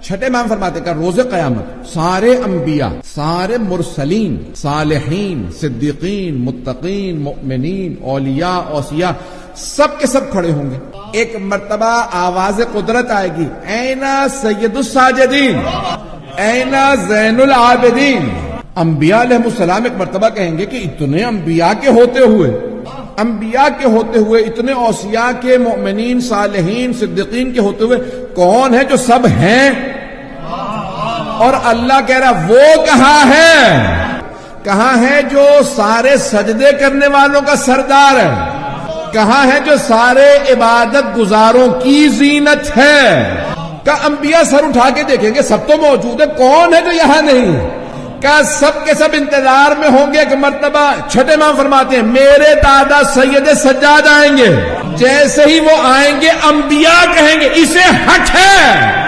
چھٹے امام فرماتے کہ روز قیامت سارے انبیاء، سارے مرسلین، صالحین، صدیقین، متقین، مؤمنین، اولیاء، اوصیاء، سب کے سب کھڑے ہوں گے۔ ایک مرتبہ آواز قدرت آئے گی، اینا سید الساجدین، اینا زین العابدین۔ انبیاء علیہ السلام ایک مرتبہ کہیں گے کہ اتنے انبیاء کے ہوتے ہوئے اتنے اوصیاء کے، مؤمنین، صالحین، صدیقین کے ہوتے ہوئے کون ہے جو سب ہیں؟ اور اللہ کہہ رہا وہ کہاں ہے جو سارے سجدے کرنے والوں کا سردار ہے؟ کہاں ہے جو سارے عبادت گزاروں کی زینت ہے؟ کہ انبیاء سر اٹھا کے دیکھیں گے سب تو موجود ہے، کون ہے جو یہاں نہیں؟ کہ سب کے سب انتظار میں ہوں گے کہ مرتبہ چھٹے امام فرماتے ہیں میرے دادا سید سجاد آئیں گے، جیسے ہی وہ آئیں گے انبیاء کہیں گے اسے حق ہے